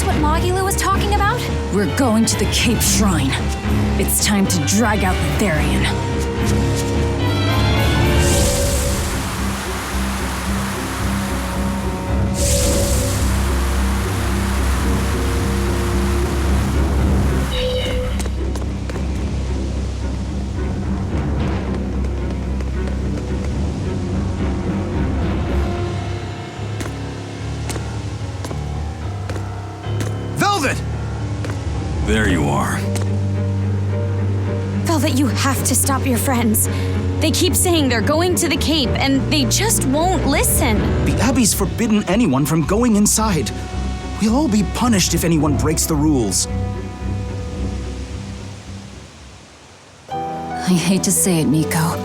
this what Magilou was talking about? We're going to the Cape Shrine. It's time to drag out the Therion. There you are. Velvet, you have to stop your friends. They keep saying they're going to the Cape, and they just won't listen. The Abbey's forbidden anyone from going inside. We'll all be punished if anyone breaks the rules. I hate to say it, Miko,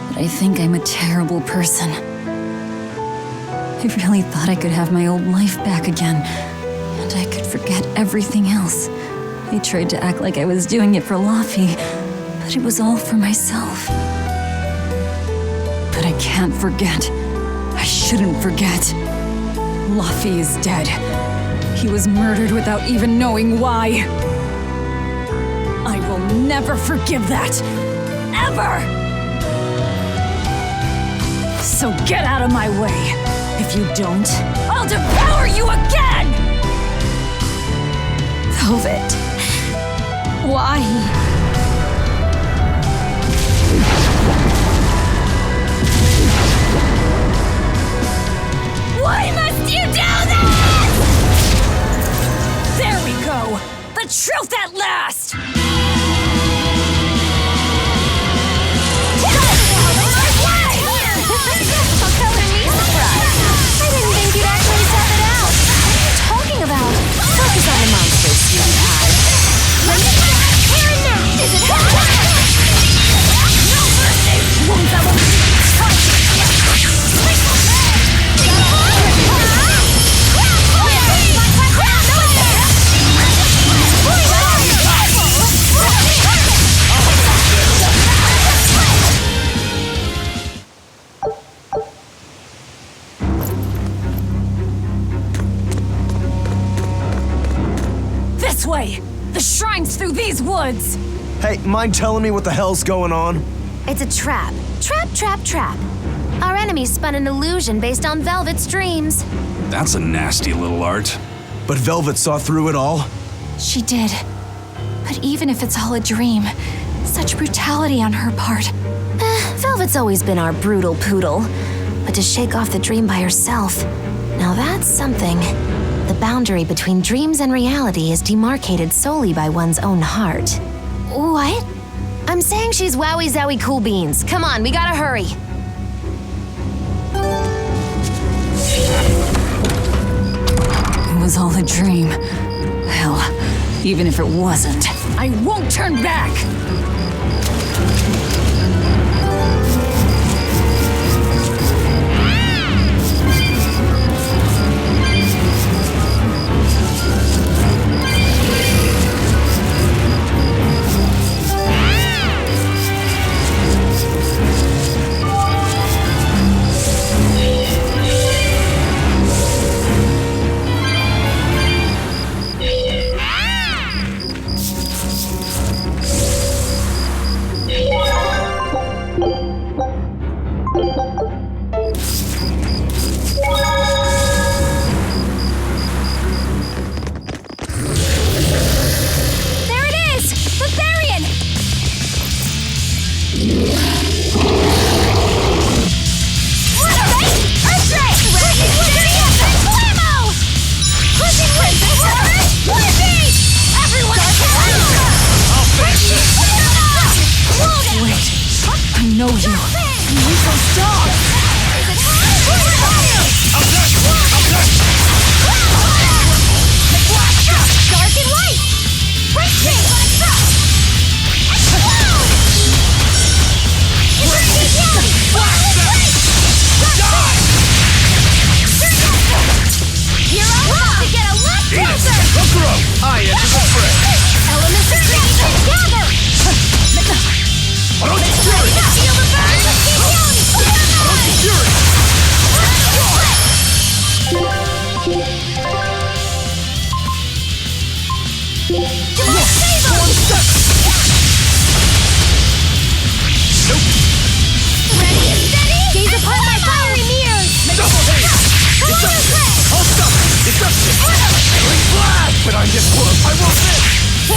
but I think I'm a terrible person. I really thought I could have my old life back again, and I could forget everything else. I tried to act like I was doing it for Laffy, but it was all for myself. But I can't forget. I shouldn't forget. Laffy is dead. He was murdered without even knowing why. I will never forgive that. Ever! So get out of my way. If you don't, I'll devour you again! Velvet. Why? Why must you do this? There we go! The truth at last! I didn't think you'd actually step it out. What are you talking about? Focus on the monster, sweetie pie. Here and now. Is it no mercy? Won't that one? This way! The shrine's through these woods! Hey, mind telling me what the hell's going on? It's a trap. Trap. Our enemy spun an illusion based on Velvet's dreams. That's a nasty little art. But Velvet saw through it all? She did. But even if it's all a dream, such brutality on her part. Velvet's always been our brutal poodle. But to shake off the dream by herself, now that's something. The boundary between dreams and reality is demarcated solely by one's own heart. What? I'm saying she's wowie zowie cool beans. Come on, we gotta hurry. It was all a dream. Hell, even if it wasn't, I won't turn back!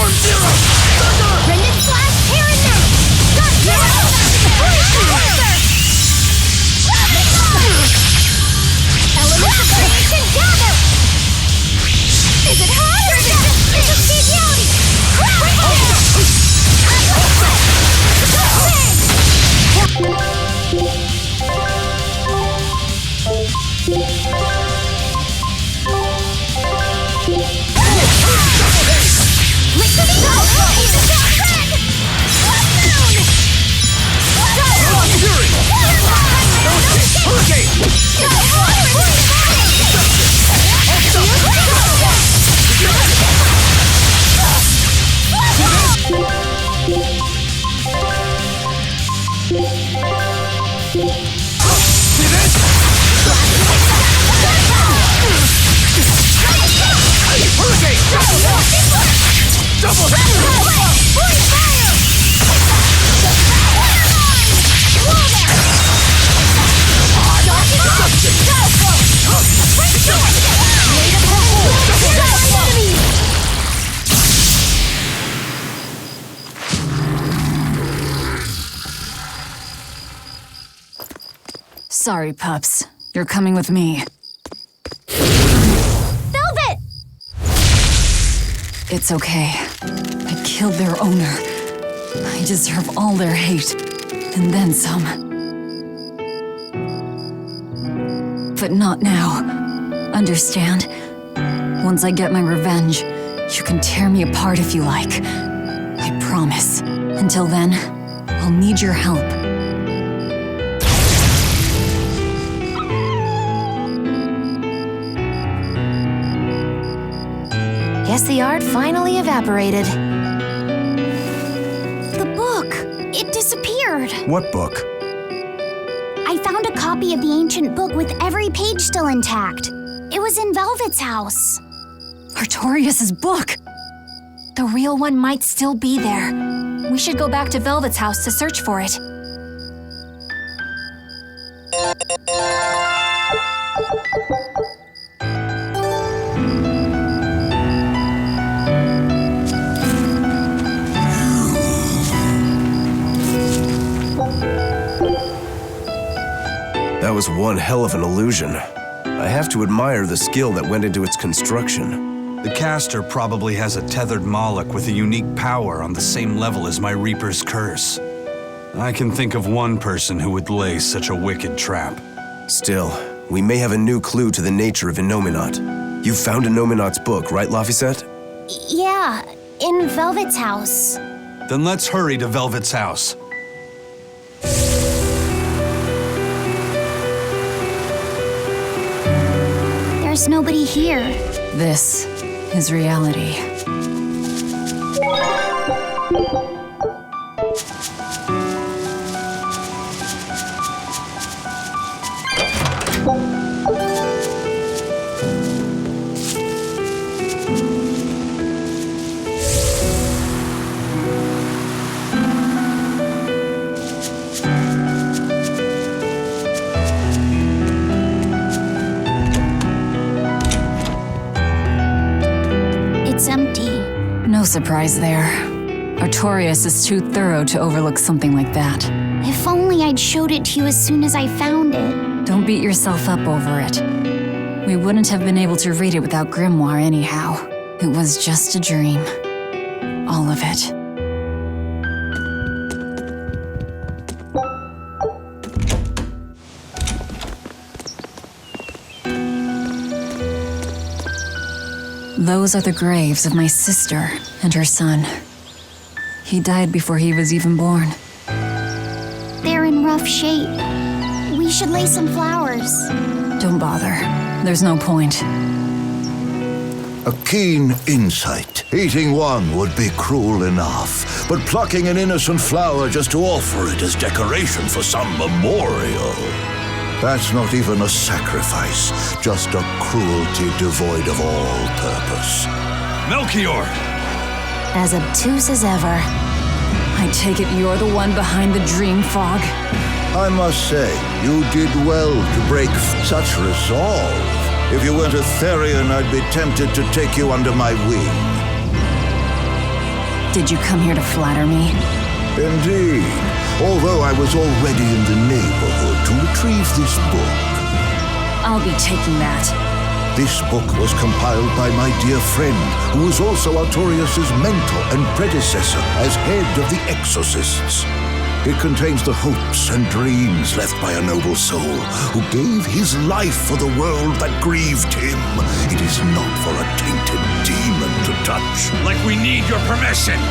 Rendon slash Teresa! Got Elements of creation gather! Is it hard or is it just bestiality? Sorry, pups. You're coming with me. Velvet! It's okay. I killed their owner. I deserve all their hate. And then some. But not now. Understand? Once I get my revenge, you can tear me apart if you like. I promise. Until then, I'll need your help. Guess the art finally evaporated. The book! It disappeared! What book? I found a copy of the ancient book with every page still intact. It was in Velvet's house. Artorius' book! The real one might still be there. We should go back to Velvet's house to search for it. That was one hell of an illusion. I have to admire the skill that went into its construction. The caster probably has a tethered Moloch with a unique power on the same level as my Reaper's curse. I can think of one person who would lay such a wicked trap. Still, we may have a new clue to the nature of Innominat. You found Innominat's book, right, Laphicet? Yeah, in Velvet's house. Then let's hurry to Velvet's house. There's nobody here. This is reality. It's empty. No surprise there. Artorius is too thorough to overlook something like that. If only I'd showed it to you as soon as I found it. Don't beat yourself up over it. We wouldn't have been able to read it without Grimoire anyhow. It was just a dream. All of it. Those are the graves of my sister and her son. He died before he was even born. They're in rough shape. We should lay some flowers. Don't bother. There's no point. A keen insight. Eating one would be cruel enough, but plucking an innocent flower just to offer it as decoration for some memorial. That's not even a sacrifice, just a cruelty devoid of all purpose. Melchior! As obtuse as ever. I take it you're the one behind the dream fog. I must say, you did well to break such resolve. If you weren't a Therion, I'd be tempted to take you under my wing. Did you come here to flatter me? Indeed, although I was already in the neighborhood to retrieve this book. I'll be taking that. This book was compiled by my dear friend, who was also Artorius' mentor and predecessor as head of the Exorcists. It contains the hopes and dreams left by a noble soul who gave his life for the world that grieved him. It is not for a tainted demon to touch. Like we need your permission!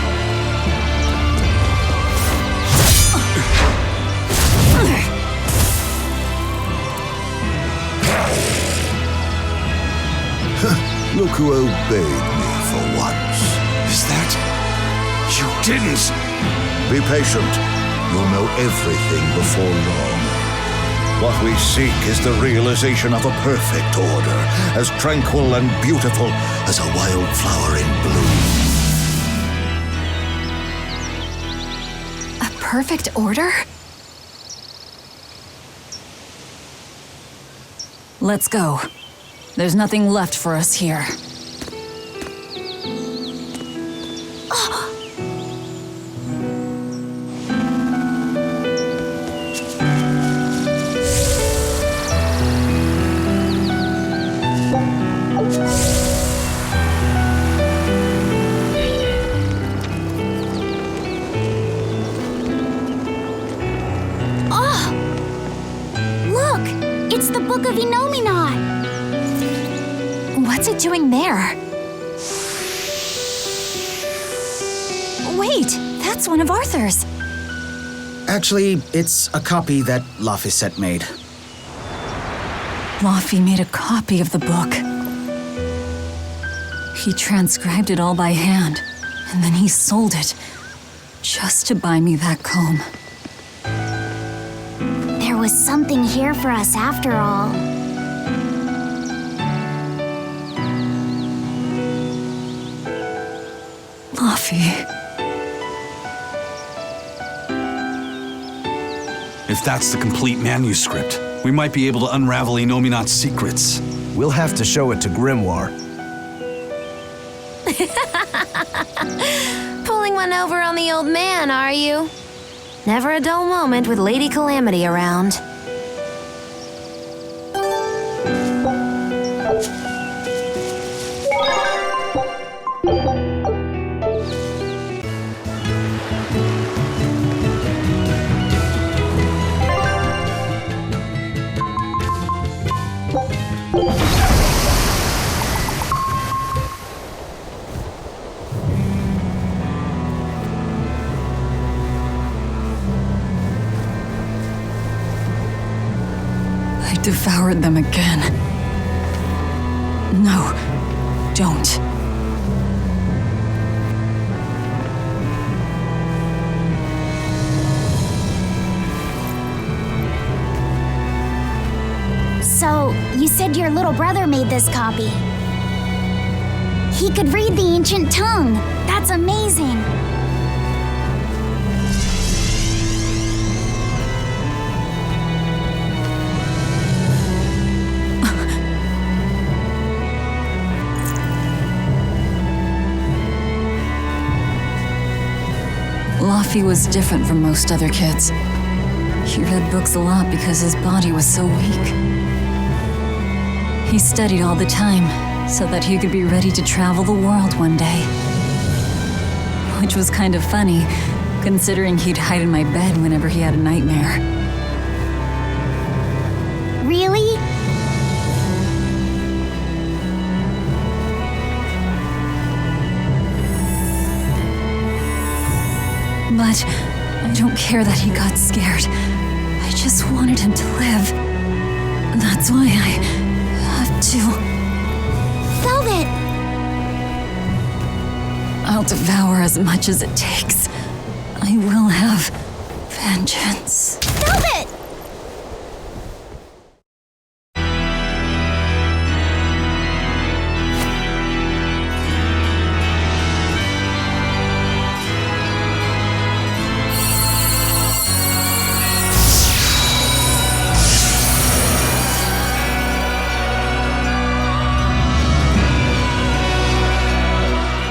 Look who obeyed me for once. Is that... You didn't! Be patient. You'll know everything before long. What we seek is the realization of a perfect order, as tranquil and beautiful as a wildflower in bloom. A perfect order? Let's go. There's nothing left for us here. Look! It's the Book of Enominat! What's it doing there? Wait, that's one of Arthur's. Actually, it's a copy that Laphicet made. Laffy made a copy of the book. He transcribed it all by hand, and then he sold it, just to buy me that comb. There was something here for us after all. Laffy. If that's the complete manuscript, we might be able to unravel Enominat's secrets. We'll have to show it to Grimoire. Pulling one over on the old man, are you? Never a dull moment with Lady Calamity around. I devoured them again. No, don't. So, you said your little brother made this copy. He could read the ancient tongue. That's amazing. Laffy was different from most other kids. He read books a lot because his body was so weak. He studied all the time so that he could be ready to travel the world one day. Which was kind of funny, considering he'd hide in my bed whenever he had a nightmare. Really? But I don't care that he got scared. I just wanted him to live. That's why I have to. Velvet! I'll devour as much as it takes. I will have vengeance. Velvet!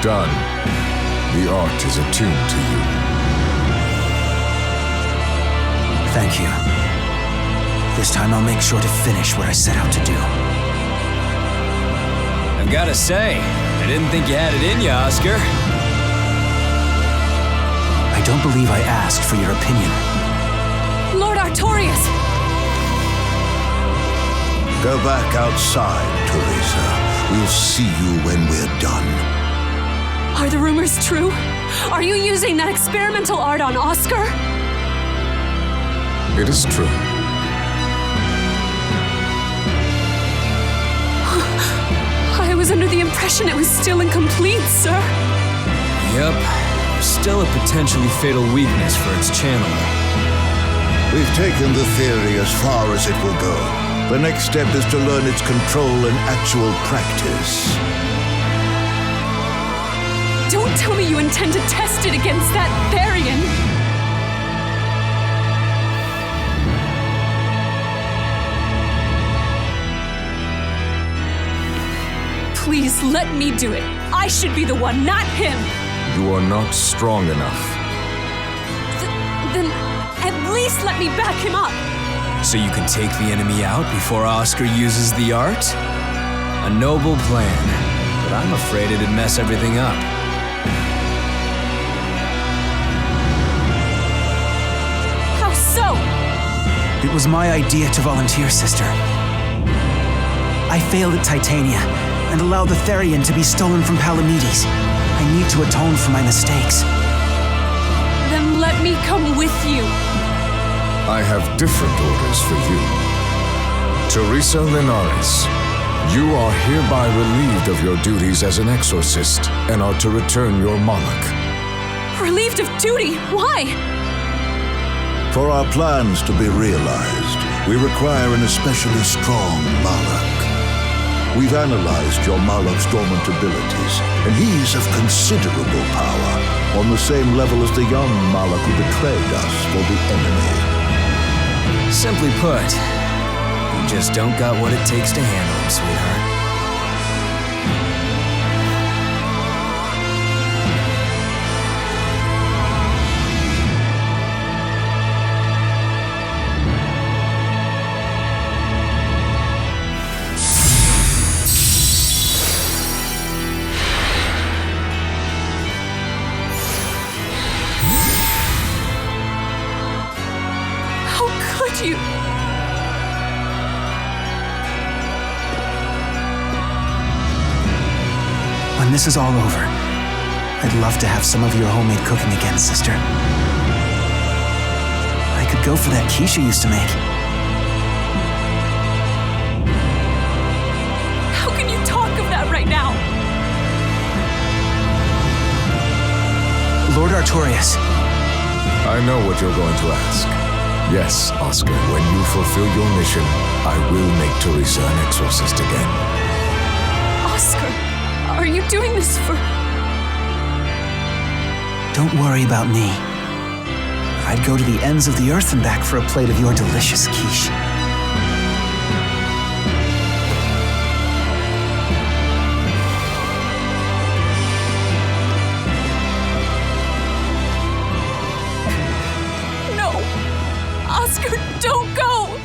Done. The art is attuned to you. Thank you. This time I'll make sure to finish what I set out to do. I've gotta say, I didn't think you had it in you, Oscar. I don't believe I asked for your opinion. Lord Artorius! Go back outside, Teresa. We'll see you when we're done. Are the rumors true? Are you using that experimental art on Oscar? It is true. I was under the impression it was still incomplete, sir. Yep. Still a potentially fatal weakness for its channeler. We've taken the theory as far as it will go. The next step is to learn its control in actual practice. Don't tell me you intend to test it against that Therion. Please let me do it. I should be the one, not him. You are not strong enough. Then at least let me back him up. So you can take the enemy out before Oscar uses the art? A noble plan, but I'm afraid it'd mess everything up. How so? It was my idea to volunteer, sister. I failed at Titania and allowed the Therion to be stolen from Palamedes. I need to atone for my mistakes. Then let me come with you. I have different orders for you. Teresa Linares, you are hereby relieved of your duties as an exorcist and are to return your Moloch. Relieved of duty? Why? For our plans to be realized, we require an especially strong Moloch. We've analyzed your Moloch's dormant abilities, and he's of considerable power, on the same level as the young Moloch who betrayed us for the enemy. Simply put, you just don't got what it takes to handle him, sweetheart. You. When this is all over, I'd love to have some of your homemade cooking again, sister. I could go for that quiche you used to make. How can you talk of that right now? Lord Artorius. I know what you're going to ask. Yes, Oscar, when you fulfill your mission, I will make Teresa an exorcist again. Oscar, are you doing this for... Don't worry about me. I'd go to the ends of the earth and back for a plate of your delicious quiche. Oscar, don't go!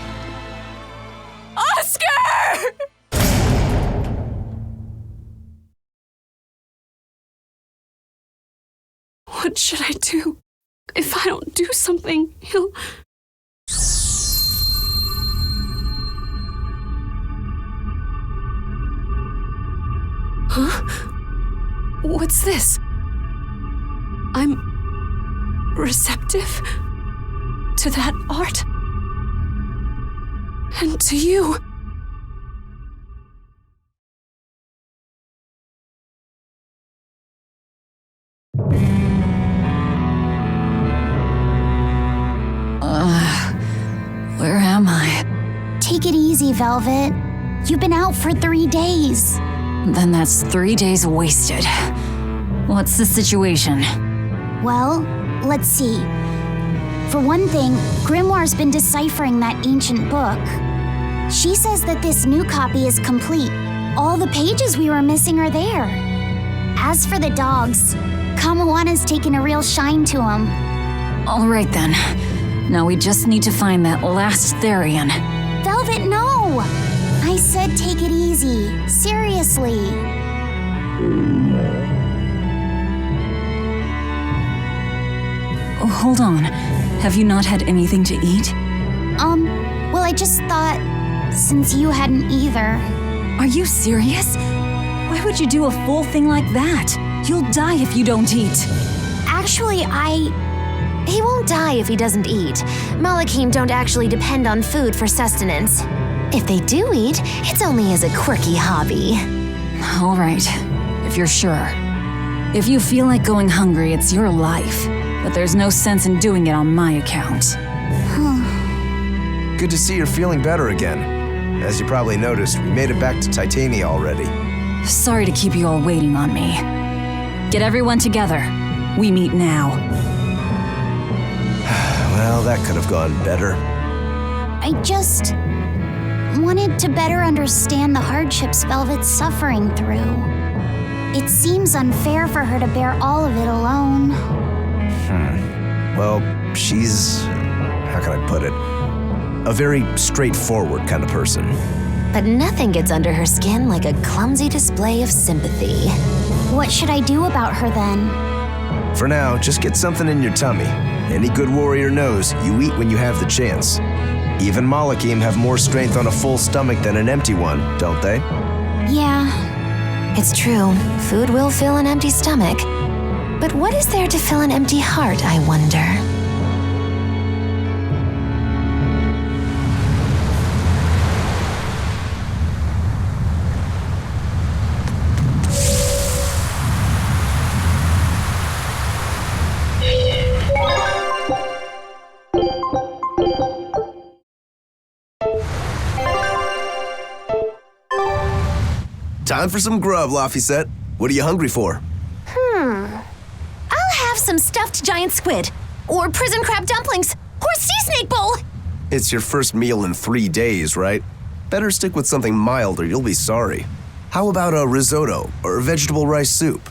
Oscar! What should I do? If I don't do something, he'll... Huh? What's this? I'm receptive to that art and to you. Where am I? Take it easy, Velvet. You've been out for 3 days. Then that's 3 days wasted. What's the situation? Well, let's see. For one thing, Grimoire's been deciphering that ancient book. She says that this new copy is complete. All the pages we were missing are there. As for the dogs, Kamawa's taken a real shine to him. All right then. Now we just need to find that last Therion. Velvet, no! I said take it easy. Seriously. Oh, hold on. Have you not had anything to eat? Well, I just thought, since you hadn't either. Are you serious? Why would you do a full thing like that? You'll die if you don't eat. Actually, He won't die if he doesn't eat. Malakim don't actually depend on food for sustenance. If they do eat, it's only as a quirky hobby. All right, if you're sure. If you feel like going hungry, it's your life. But there's no sense in doing it on my account. Good to see you're feeling better again. As you probably noticed, we made it back to Titania already. Sorry to keep you all waiting on me. Get everyone together. We meet now. Well, that could have gone better. I just wanted to better understand the hardships Velvet's suffering through. It seems unfair for her to bear all of it alone. Well, she's... how can I put it? A very straightforward kind of person. But nothing gets under her skin like a clumsy display of sympathy. What should I do about her then? For now, just get something in your tummy. Any good warrior knows you eat when you have the chance. Even Malakim have more strength on a full stomach than an empty one, don't they? Yeah. It's true, food will fill an empty stomach. But what is there to fill an empty heart, I wonder? Time for some grub, Laphicet. What are you hungry for? I'll have some stuffed giant squid, or prison crab dumplings, or sea snake bowl. It's your first meal in 3 days, right? Better stick with something mild or you'll be sorry. How about a risotto or vegetable rice soup?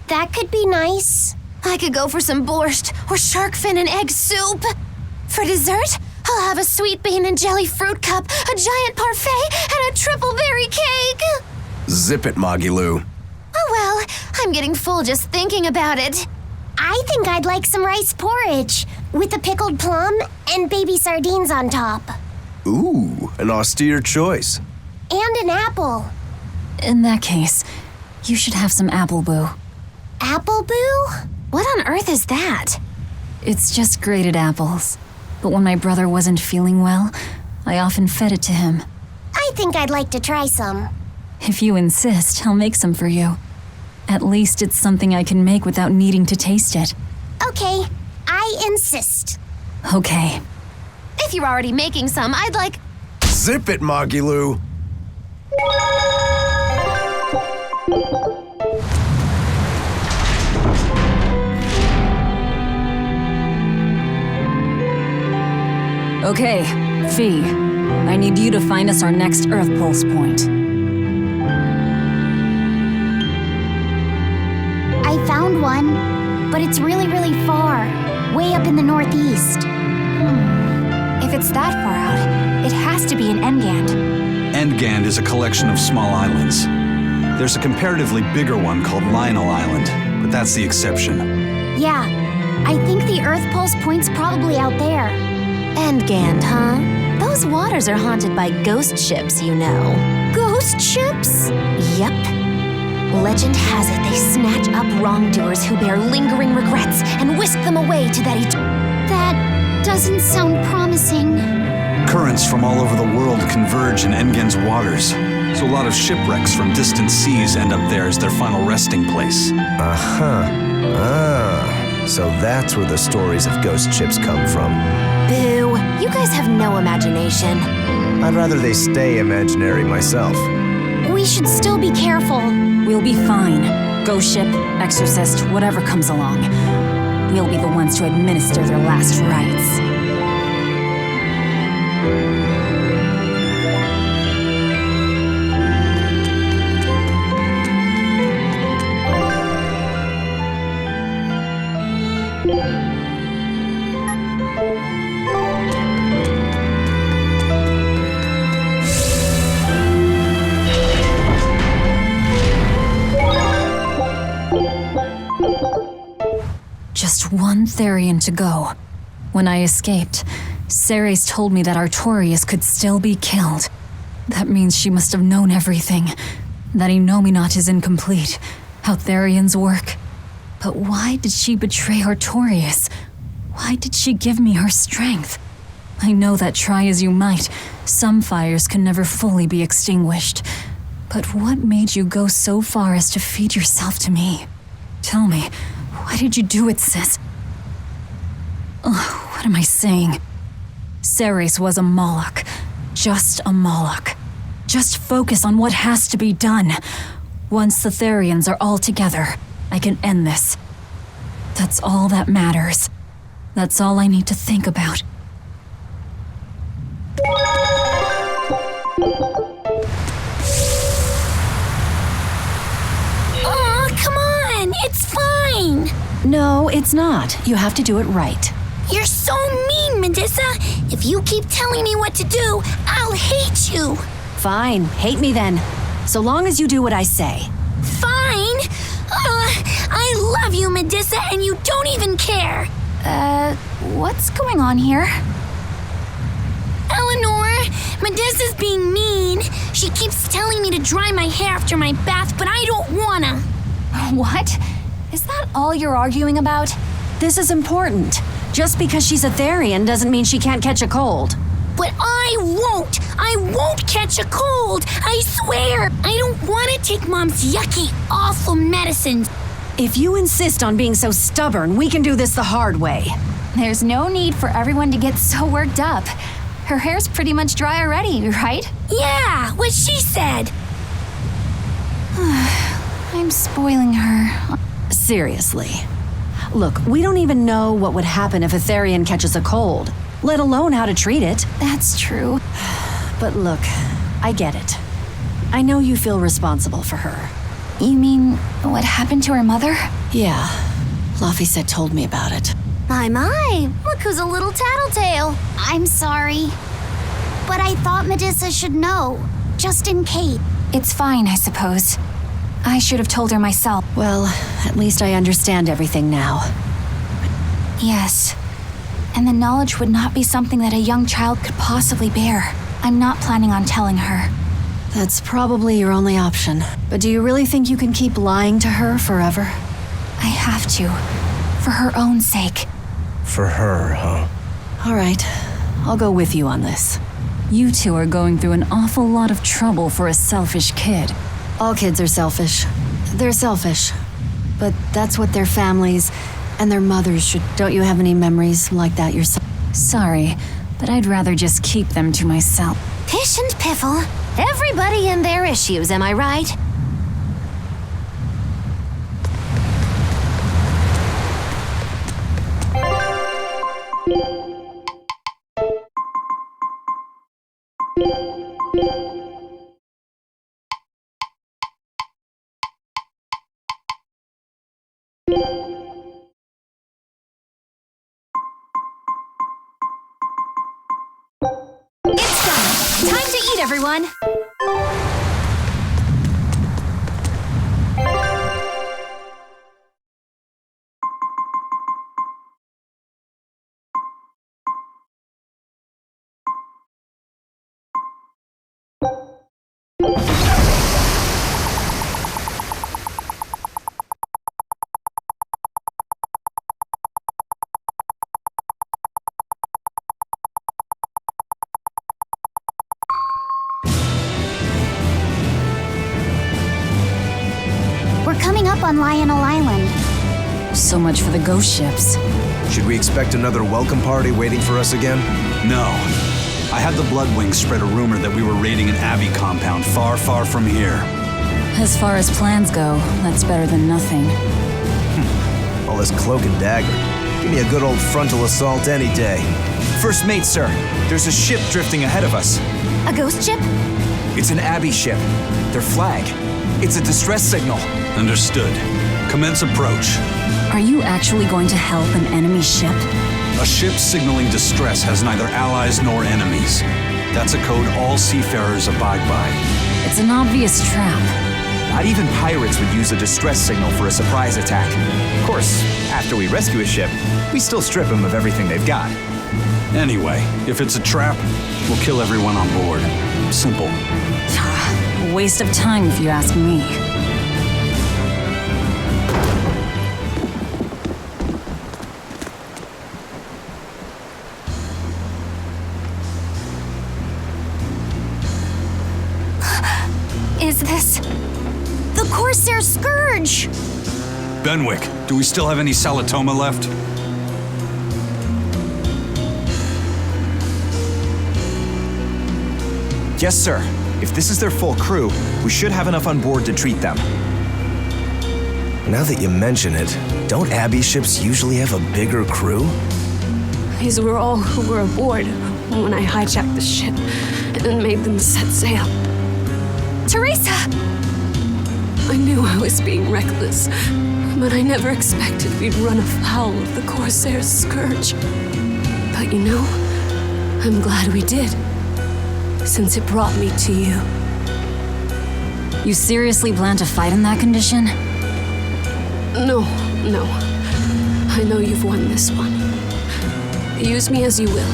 That could be nice. I could go for some borscht or shark fin and egg soup. For dessert, I'll have a sweet bean and jelly fruit cup, a giant parfait, and a triple berry cake. Zip it, Magilu. Oh well, I'm getting full just thinking about it. I think I'd like some rice porridge with a pickled plum and baby sardines on top. Ooh, an austere choice. And an apple. In that case, you should have some apple boo. Apple boo? What on earth is that? It's just grated apples. But when my brother wasn't feeling well, I often fed it to him. I think I'd like to try some. If you insist, I'll make some for you. At least it's something I can make without needing to taste it. Okay, I insist. Okay. If you're already making some, I'd like... Zip it, Magilu. Okay, Fee. I need you to find us our next Earth Pulse point. I found one, but it's really, really far. Way up in the northeast. If it's that far out, it has to be in Engand. Engand is a collection of small islands. There's a comparatively bigger one called Lionel Island, but that's the exception. Yeah, I think the Earth Pulse point's probably out there. Engand, huh? Those waters are haunted by ghost ships, you know. Ghost ships? Yep. Legend has it they snatch up wrongdoers who bear lingering regrets and whisk them away to that That doesn't sound promising. Currents from all over the world converge in Engand's waters, so a lot of shipwrecks from distant seas end up there as their final resting place. So that's where the stories of ghost ships come from. Boo, you guys have no imagination. I'd rather they stay imaginary myself. We should still be careful. We'll be fine. Ghost ship, exorcist, whatever comes along. We'll be the ones to administer their last rites. just one Therion to go. When I escaped, Ceres told me that Artorius could still be killed. That means she must have known everything. That Innominat is incomplete. How Therions work. But why did she betray Artorius? Why did she give me her strength? I know that try as you might, some fires can never fully be extinguished. But what made you go so far as to feed yourself to me? Tell me, why did you do it, sis? What am I saying? Ceres was a Moloch. Just a Moloch. Just focus on what has to be done. Once the Therions are all together, I can end this. That's all that matters. That's all I need to think about. Aw, come on! It's fine! No, it's not. You have to do it right. You're so mean, Medissa! If you keep telling me what to do, I'll hate you! Fine, hate me then. So long as you do what I say. Fine! I love you, Medissa, and you don't even care! What's going on here? Eleanor, Medissa's being mean. She keeps telling me to dry my hair after my bath, but I don't wanna. What? Is that all you're arguing about? This is important. Just because she's a Therion doesn't mean she can't catch a cold. But I won't! I won't catch a cold! I swear! I don't want to take Mom's yucky, awful medicines. If you insist on being so stubborn, we can do this the hard way. There's no need for everyone to get so worked up. Her hair's pretty much dry already, right? Yeah, what she said. I'm spoiling her. Seriously. Look, we don't even know what would happen if a Therion catches a cold, let alone how to treat it. That's true. But look, I get it. I know you feel responsible for her. You mean what happened to her mother? Yeah. Laphicet told me about it. My, look who's a little tattletale. I'm sorry. But I thought Medissa should know, just in case. It's fine, I suppose. I should have told her myself. Well, at least I understand everything now. Yes. And the knowledge would not be something that a young child could possibly bear. I'm not planning on telling her. That's probably your only option. But do you really think you can keep lying to her forever? I have to. For her own sake. For her, huh? All right. I'll go with you on this. You two are going through an awful lot of trouble for a selfish kid. All kids are selfish. They're selfish. But that's what their families and their mothers should... Don't you have any memories like that yourself? Sorry, but I'd rather just keep them to myself. Pish and piffle. Everybody and their issues, am I right? It's done! Time to eat, everyone! On Lionel Island. So much for the ghost ships. Should we expect another welcome party waiting for us again? No. I had the Bloodwings spread a rumor that we were raiding an Abbey compound far, far from here. As far as plans go, that's better than nothing. All this cloak and dagger. Give me a good old frontal assault any day. First mate, sir. There's a ship drifting ahead of us. A ghost ship? It's an Abbey ship. Their flag. It's a distress signal. Understood. Commence approach. Are you actually going to help an enemy ship? A ship signaling distress has neither allies nor enemies. That's a code all seafarers abide by. It's an obvious trap. Not even pirates would use a distress signal for a surprise attack. Of course, after we rescue a ship, we still strip them of everything they've got. Anyway, if it's a trap, we'll kill everyone on board. Simple. A waste of time if you ask me. Is this The Corsair Scourge! Benwick, do we still have any Salatoma left? Yes, sir. If this is their full crew, we should have enough on board to treat them. Now that you mention it, don't Abbey ships usually have a bigger crew? These were all who were aboard when I hijacked the ship and made them set sail. Teresa! I knew I was being reckless, but I never expected we'd run afoul of the Corsair's scourge. But you know, I'm glad we did, since it brought me to you. You seriously plan to fight in that condition? No. I know you've won this one. Use me as you will.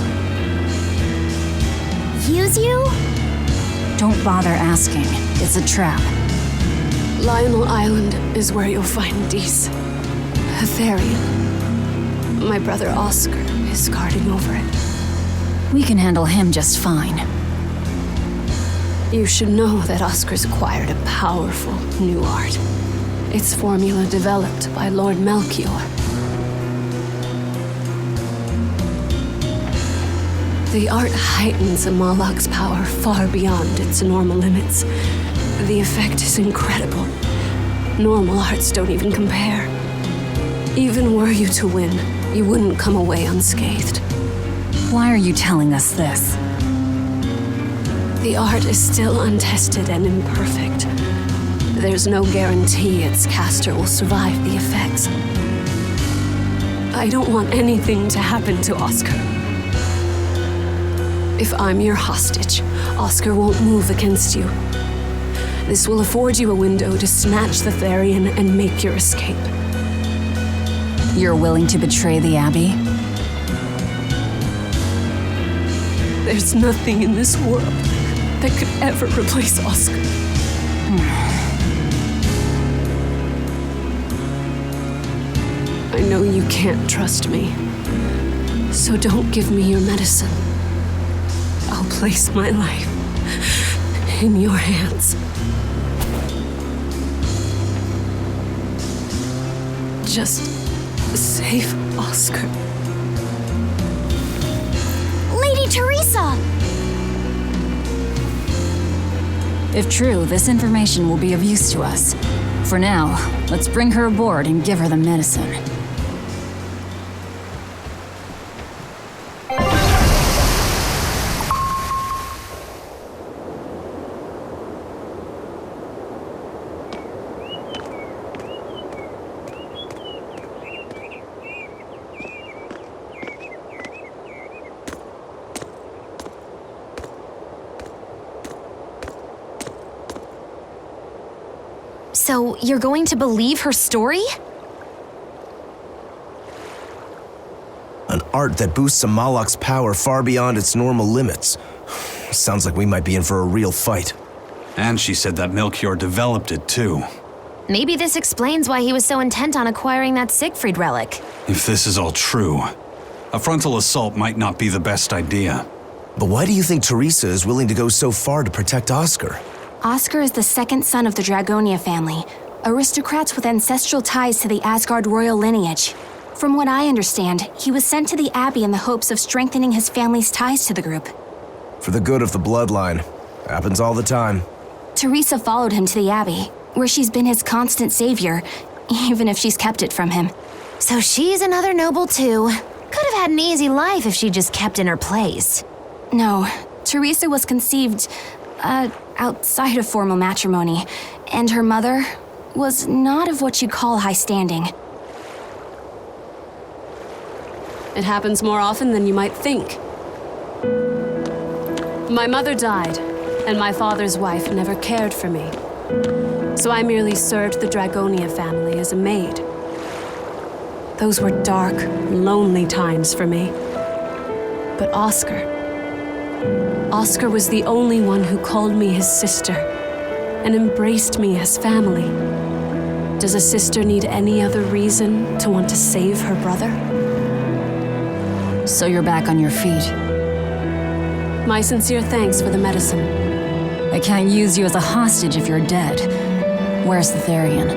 Use you? Don't bother asking. It's a trap. Lionel Island is where you'll find Dees. Therion. My brother Oscar is guarding over it. We can handle him just fine. You should know that Oscar's acquired a powerful new art. Its formula developed by Lord Melchior. The art heightens a Malak's power far beyond its normal limits. The effect is incredible. Normal arts don't even compare. Even were you to win, you wouldn't come away unscathed. Why are you telling us this? The art is still untested and imperfect. There's no guarantee its caster will survive the effects. I don't want anything to happen to Oscar. If I'm your hostage, Oscar won't move against you. This will afford you a window to snatch the Therion and make your escape. You're willing to betray the Abbey? There's nothing in this world that could ever replace Oscar. I know you can't trust me, so don't give me your medicine. I'll place my life in your hands. Just save Oscar. Lady Teresa! If true, this information will be of use to us. For now, let's bring her aboard and give her the medicine. So, you're going to believe her story? An art that boosts a Malak's power far beyond its normal limits. Sounds like we might be in for a real fight. And she said that Melchior developed it too. Maybe this explains why he was so intent on acquiring that Siegfried relic. If this is all true, a frontal assault might not be the best idea. But why do you think Teresa is willing to go so far to protect Oscar? Oscar is the second son of the Dragonia family, aristocrats with ancestral ties to the Asgard royal lineage. From what I understand, he was sent to the Abbey in the hopes of strengthening his family's ties to the group. For the good of the bloodline. Happens all the time. Teresa followed him to the Abbey, where she's been his constant savior, even if she's kept it from him. So she's another noble too. Could have had an easy life if she just kept in her place. No, Teresa was conceived, outside of formal matrimony, and her mother was not of what you'd call high standing. It happens more often than you might think. My mother died, and my father's wife never cared for me. So I merely served the Dragonia family as a maid. Those were dark, lonely times for me. But Oscar was the only one who called me his sister and embraced me as family. Does a sister need any other reason to want to save her brother? So you're back on your feet. My sincere thanks for the medicine. I can't use you as a hostage if you're dead. Where's the Therion?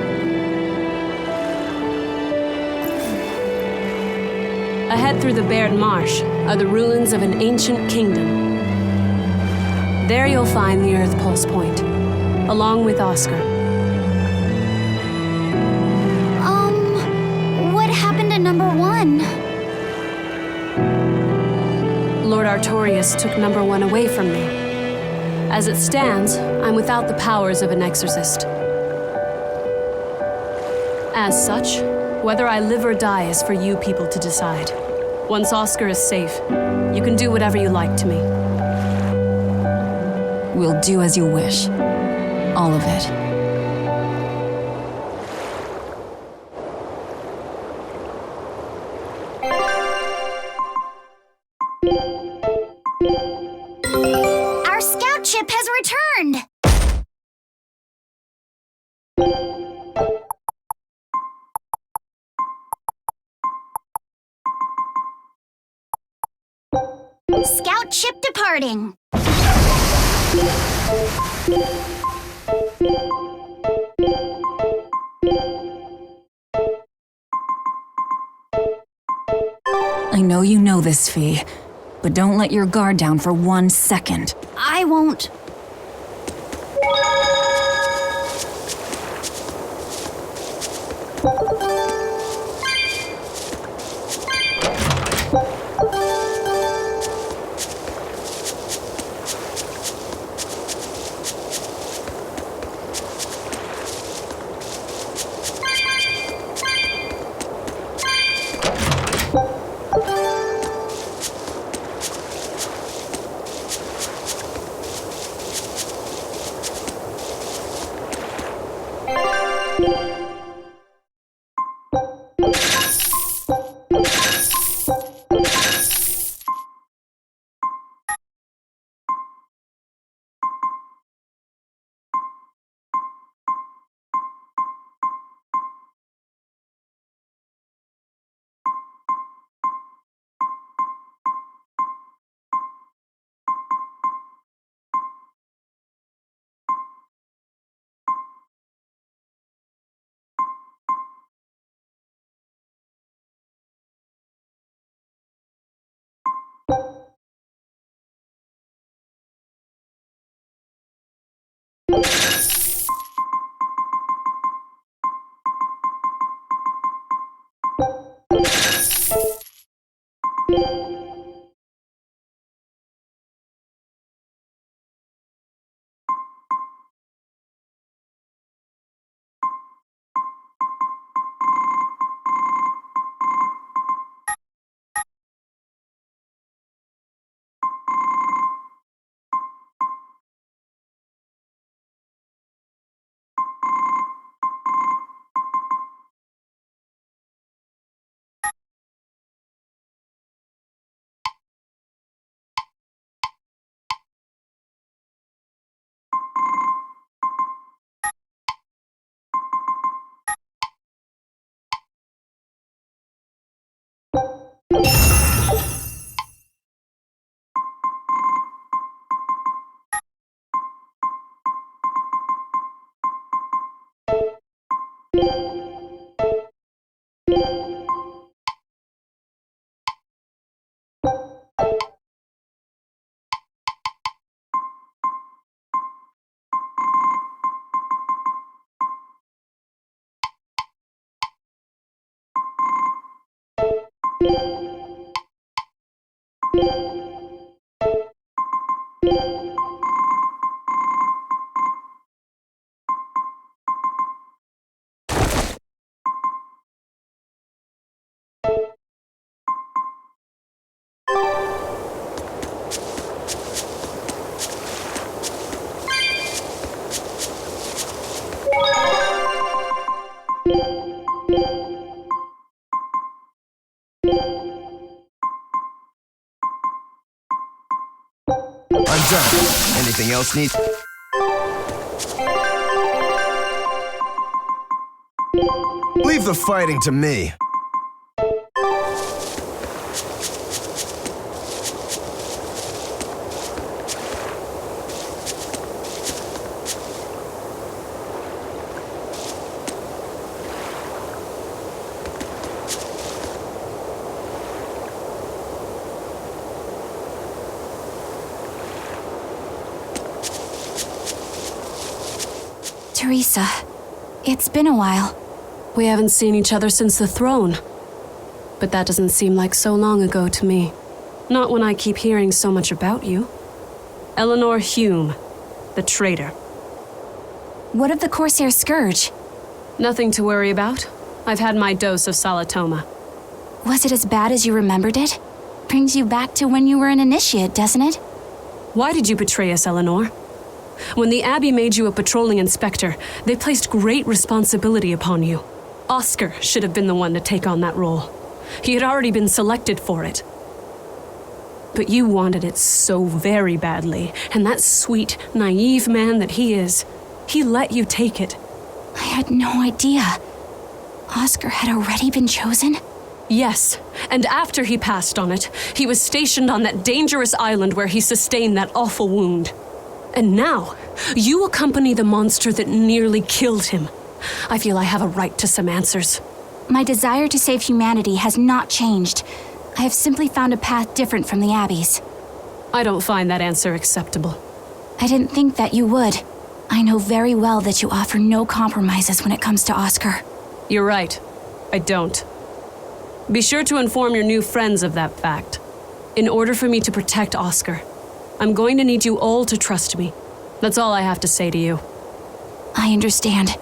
Ahead through the Baird Marsh are the ruins of an ancient kingdom. There you'll find the Earth Pulse Point, along with Oscar. What happened to number 1? Lord Artorius took number 1 away from me. As it stands, I'm without the powers of an exorcist. As such, whether I live or die is for you people to decide. Once Oscar is safe, you can do whatever you like to me. We'll do as you wish. All of it. Our scout ship has returned! Scout ship departing. I know you know this, Fee, but don't let your guard down for 1 second. I won't. I'm done. Anything else need? Leave the fighting to me. Teresa, it's been a while. We haven't seen each other since the throne. But that doesn't seem like so long ago to me. Not when I keep hearing so much about you. Eleanor Hume, the traitor. What of the Corsair Scourge? Nothing to worry about. I've had my dose of Salatoma. Was it as bad as you remembered it? Brings you back to when you were an initiate, doesn't it? Why did you betray us, Eleanor? When the Abbey made you a patrolling inspector, they placed great responsibility upon you. Oscar should have been the one to take on that role. He had already been selected for it. But you wanted it so very badly, and that sweet, naive man that he is, he let you take it. I had no idea. Oscar had already been chosen? Yes, and after he passed on it, he was stationed on that dangerous island where he sustained that awful wound. And now, you accompany the monster that nearly killed him. I feel I have a right to some answers. My desire to save humanity has not changed. I have simply found a path different from the Abbey's. I don't find that answer acceptable. I didn't think that you would. I know very well that you offer no compromises when it comes to Oscar. You're right. I don't. Be sure to inform your new friends of that fact. In order for me to protect Oscar, I'm going to need you all to trust me. That's all I have to say to you. I understand.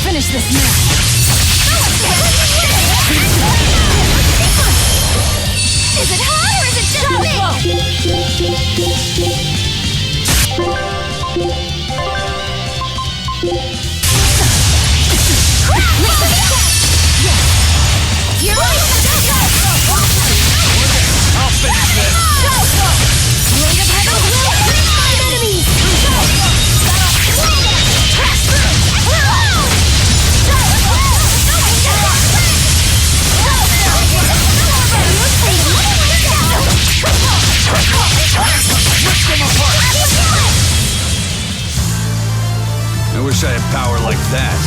Finish this now. Is it hot or is it just me? You're right. I'll finish this. Blade of heaven will crush my enemies. I wish I had power like that.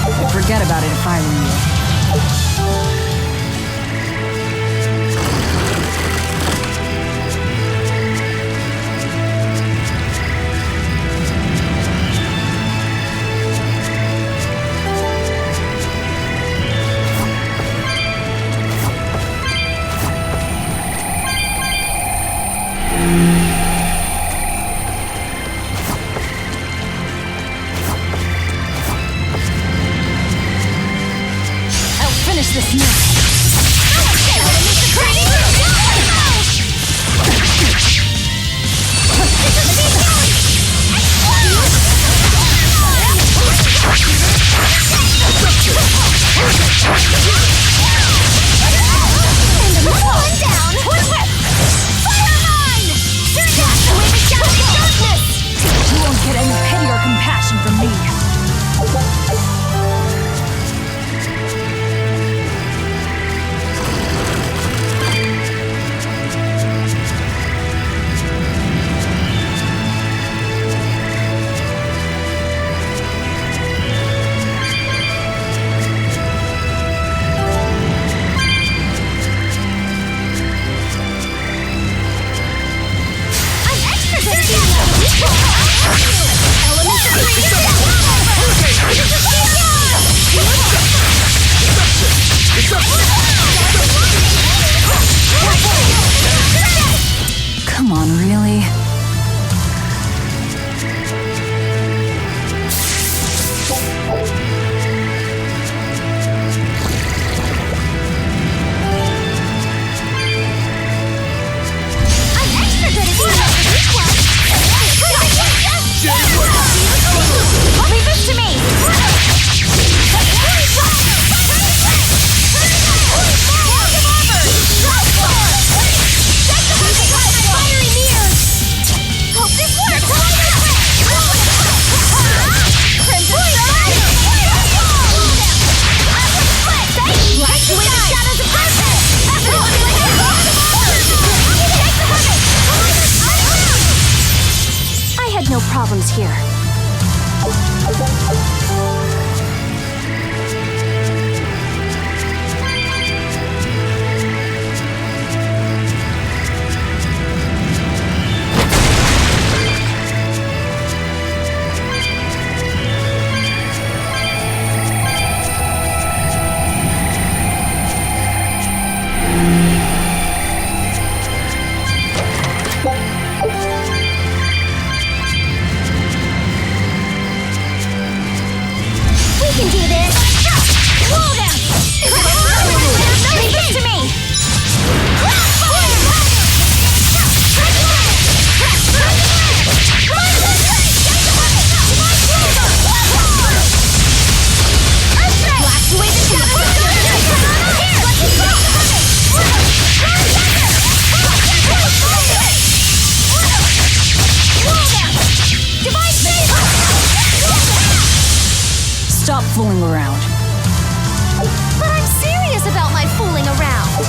I'd forget about it if I were you. Finish this now. You won't get any pity or compassion from me. had no problems here. Stop fooling around. But I'm serious about my fooling around.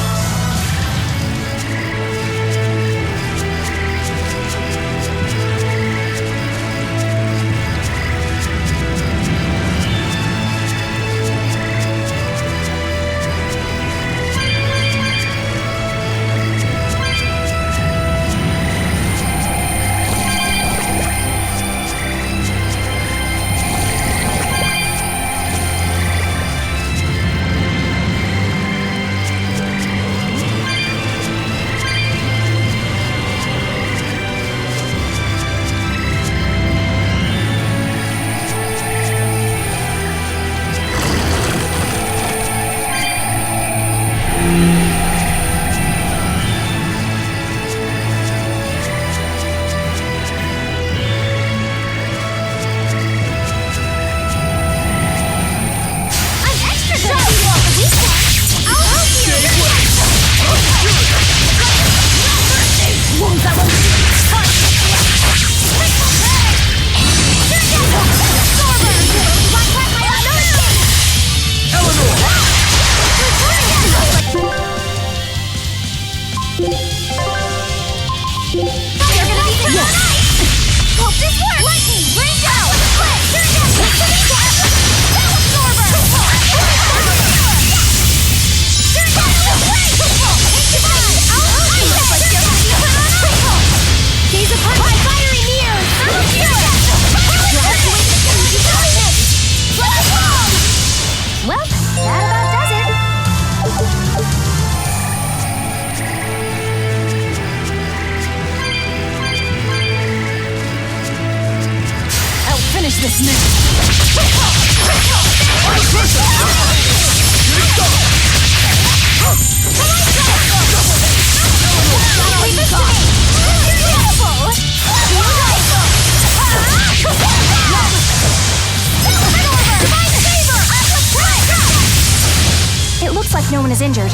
It looks like no one is injured.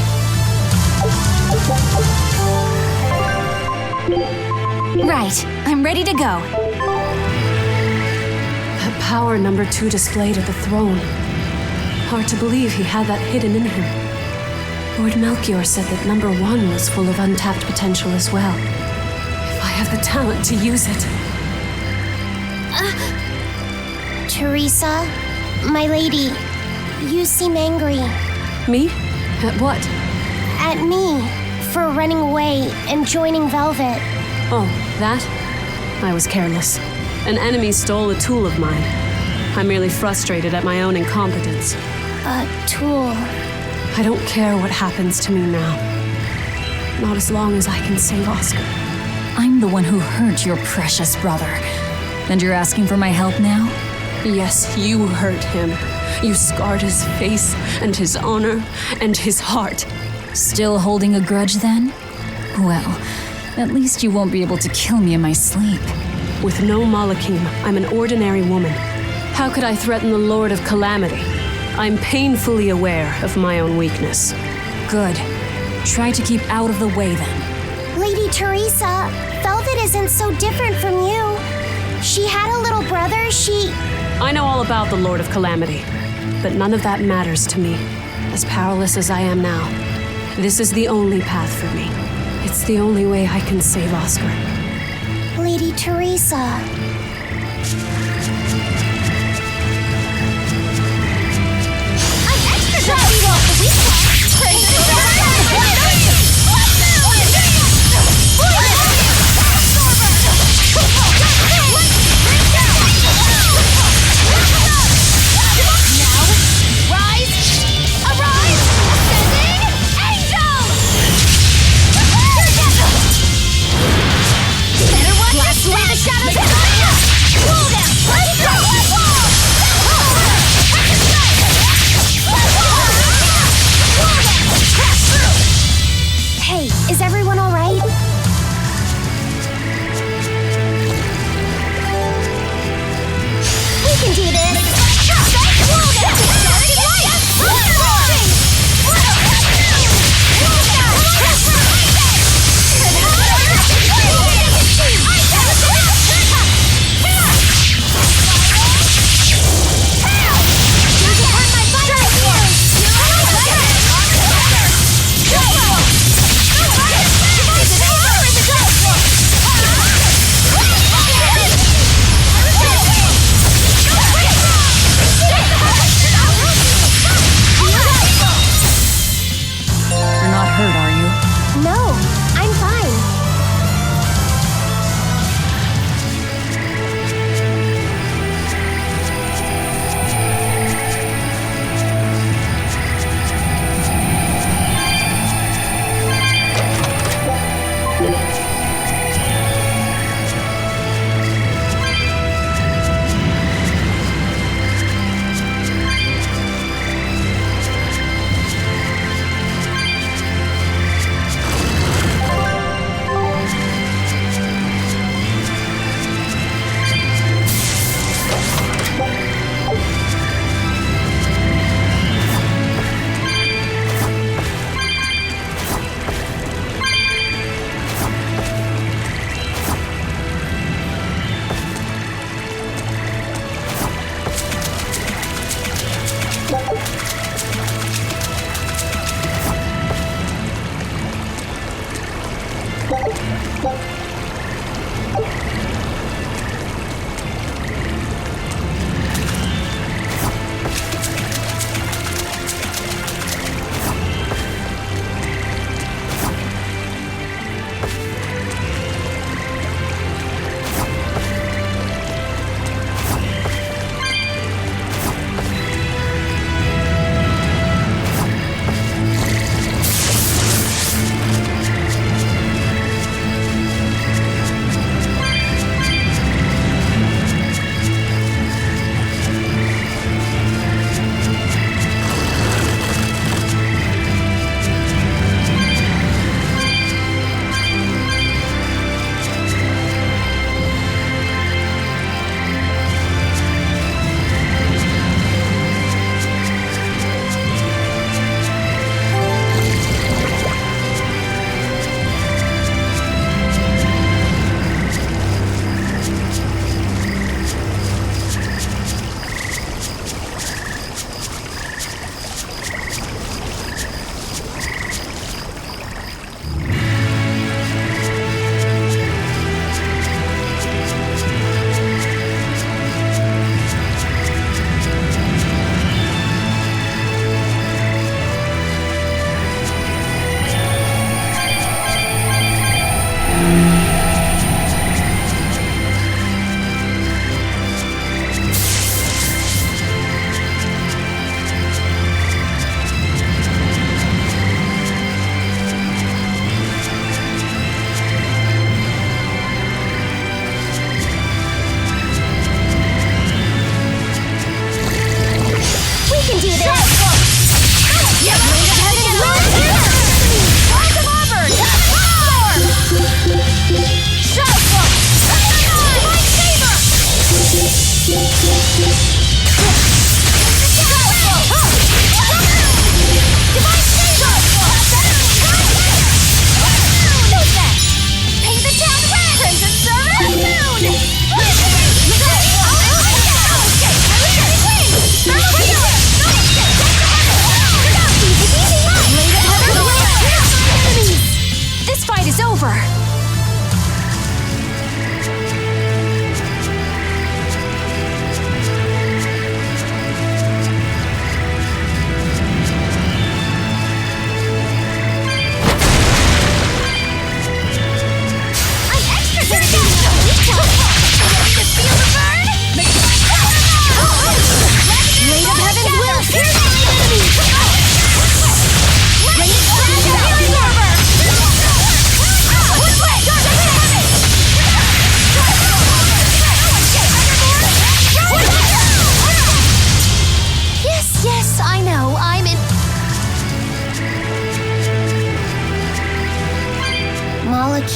Right, I'm ready to go. That power number 2 displayed at the throne. Hard to believe he had that hidden in him. Lord Melchior said that number 1 was full of untapped potential as well. If I have the talent to use it. Teresa, my lady, you seem angry. Me? At what? At me, for running away and joining Velvet. Oh, that? I was careless. An enemy stole a tool of mine. I'm merely frustrated at my own incompetence. A tool. I don't care what happens to me now. Not as long as I can save Oscar. I'm the one who hurt your precious brother. And you're asking for my help now? Yes, you hurt him. You scarred his face and his honor and his heart. Still holding a grudge then? Well, at least you won't be able to kill me in my sleep. With no Malachim, I'm an ordinary woman. How could I threaten the Lord of Calamity? I'm painfully aware of my own weakness. Good. Try to keep out of the way then. Lady Teresa, Velvet isn't so different from you. She had a little brother, I know all about the Lord of Calamity, but none of that matters to me. As powerless as I am now, this is the only path for me. It's the only way I can save Oscar. Lady Teresa,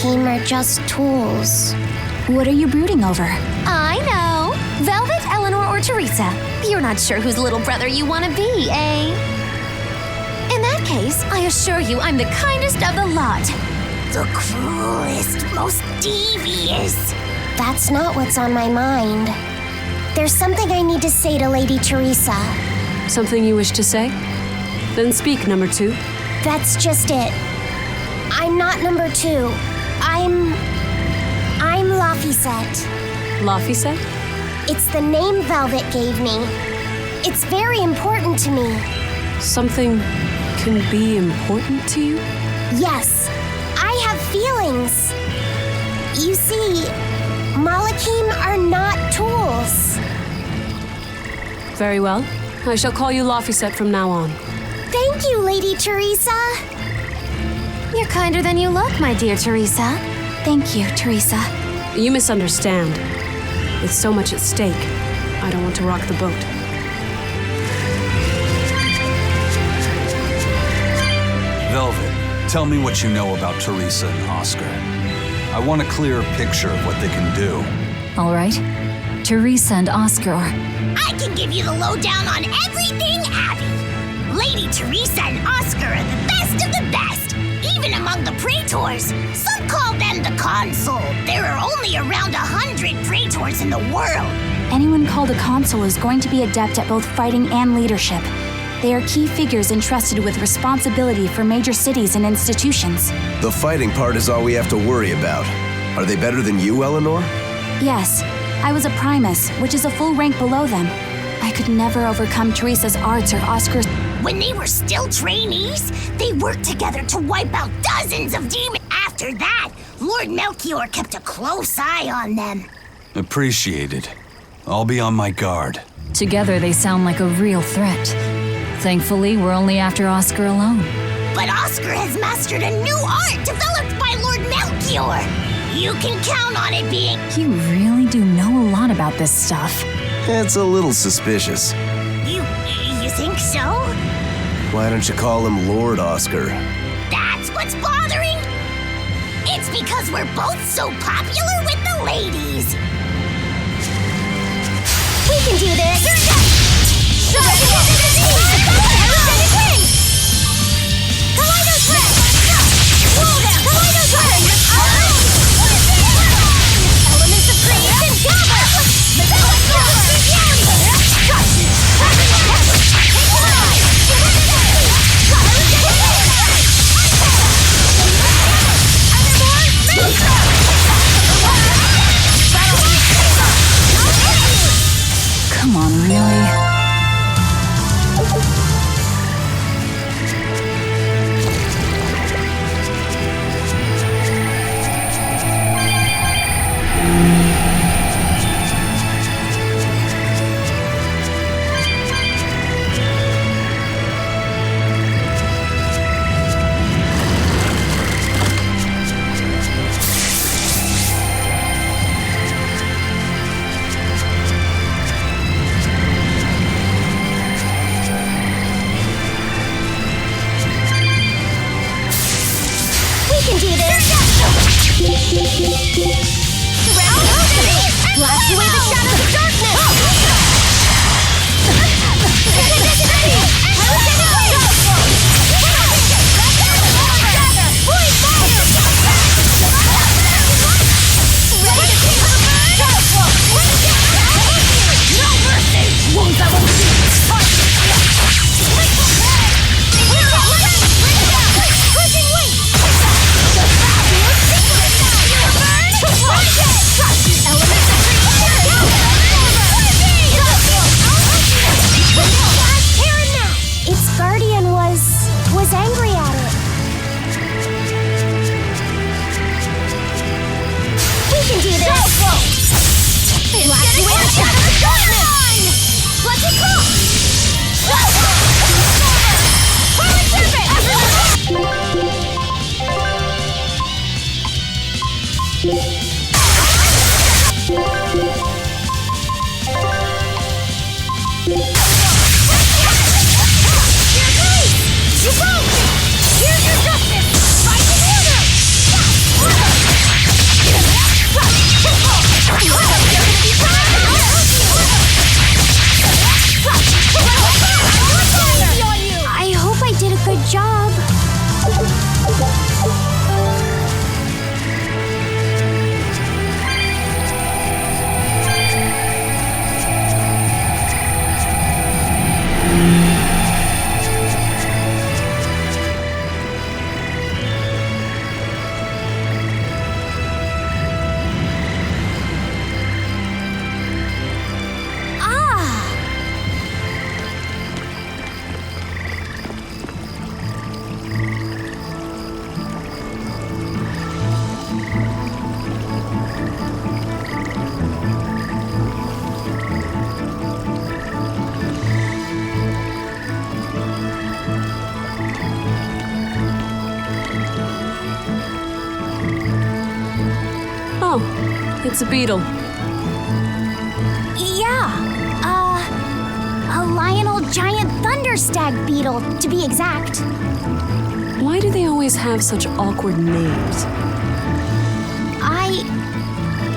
Malakim are just tools. What are you brooding over? I know. Velvet, Eleanor, or Teresa. You're not sure whose little brother you want to be, eh? In that case, I assure you I'm the kindest of the lot. The cruelest, most devious. That's not what's on my mind. There's something I need to say to Lady Teresa. Something you wish to say? Then speak, number 2. That's just it. I'm not number 2. I'm Laphicet. Laphicet? It's the name Velvet gave me. It's very important to me. Something can be important to you? Yes, I have feelings. You see, Malakim are not tools. Very well. I shall call you Laphicet from now on. Thank you, Lady Teresa. You're kinder than you look, my dear Teresa. Thank you, Teresa. You misunderstand. With so much at stake, I don't want to rock the boat. Velvet, tell me what you know about Teresa and Oscar. I want a clearer picture of what they can do. All right. Teresa and Oscar are... I can give you the lowdown on everything, Abbey. Lady Teresa and Oscar are the best of the best, even among the praetors. Some call them the consul. There are only around 100 praetors in the world. Anyone called a consul is going to be adept at both fighting and leadership. They are key figures entrusted with responsibility for major cities and institutions. The fighting part is all we have to worry about. Are they better than you, Eleanor? Yes, I was a primus, which is a full rank below them. I could never overcome Teresa's arts or Oscar's... When they were still trainees, they worked together to wipe out dozens of demons. After that, Lord Melchior kept a close eye on them. Appreciated. I'll be on my guard. Together they sound like a real threat. Thankfully, we're only after Oscar alone. But Oscar has mastered a new art developed by Lord Melchior. You can count on it being... You really do know a lot about this stuff. It's a little suspicious. You think so? Why don't you call him Lord Oscar? That's what's bothering? It's because we're both so popular with the ladies. We can do this! Elements of creation gather! Battle It's a beetle. Yeah, a Lionel giant thunderstag beetle, to be exact. Why do they always have such awkward names?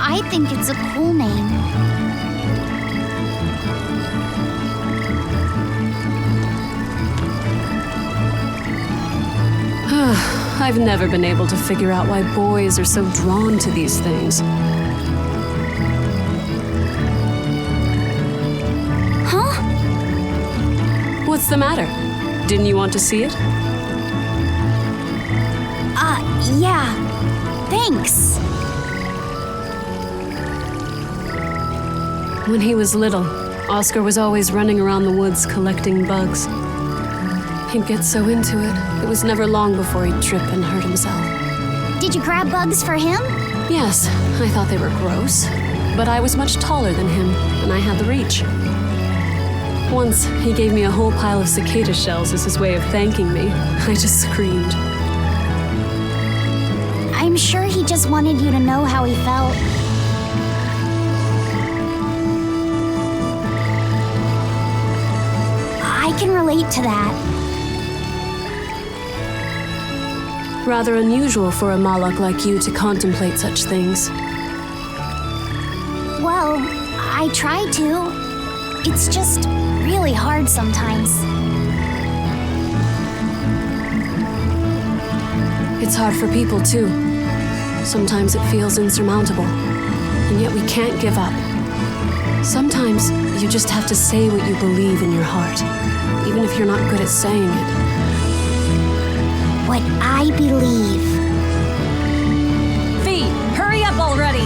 I think it's a cool name. I've never been able to figure out why boys are so drawn to these things. Huh? What's the matter? Didn't you want to see it? Yeah. Thanks. When he was little, Oscar was always running around the woods collecting bugs. He'd get so into it, it was never long before he'd trip and hurt himself. Did you grab bugs for him? Yes, I thought they were gross, but I was much taller than him, and I had the reach. Once, he gave me a whole pile of cicada shells as his way of thanking me. I just screamed. I'm sure he just wanted you to know how he felt. I can relate to that. Rather unusual for a Malak like you to contemplate such things. Well, I try to. It's just really hard sometimes. It's hard for people, too. Sometimes it feels insurmountable, and yet we can't give up. Sometimes you just have to say what you believe in your heart, even if you're not good at saying it. What I believe. Fee, hurry up already!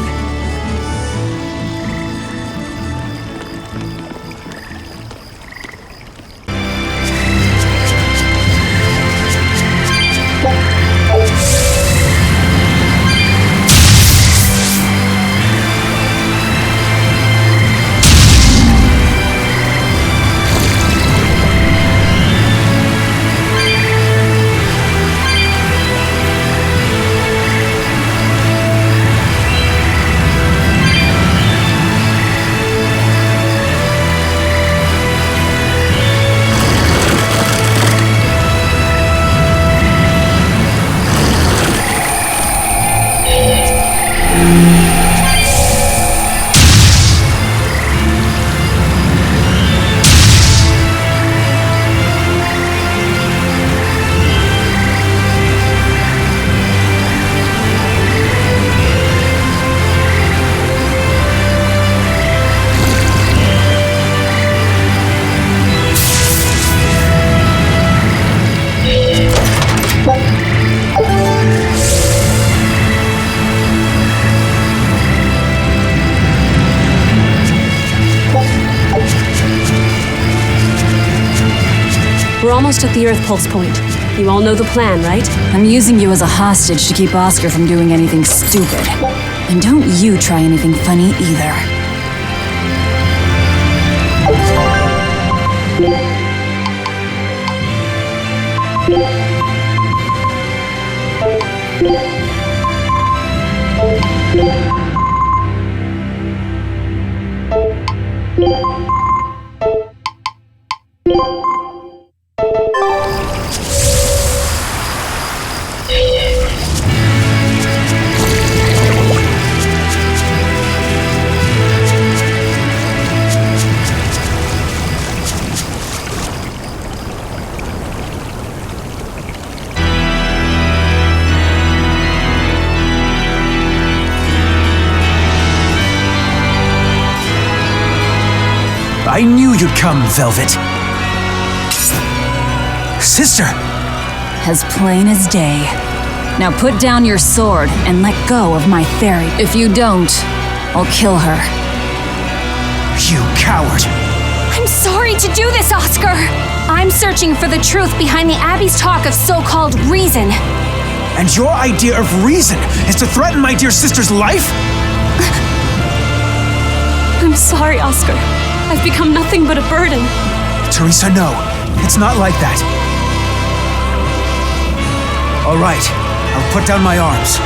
We're almost at the Earth Pulse point. You all know the plan, right? I'm using you as a hostage to keep Oscar from doing anything stupid. And don't you try anything funny either. I knew you'd come, Velvet. Sister! As plain as day. Now put down your sword and let go of my Therion. If you don't, I'll kill her. You coward! I'm sorry to do this, Oscar. I'm searching for the truth behind the Abbey's talk of so-called reason. And your idea of reason is to threaten my dear sister's life? I'm sorry, Oscar. I've become nothing but a burden. Teresa, no. It's not like that. All right. I'll put down my arms.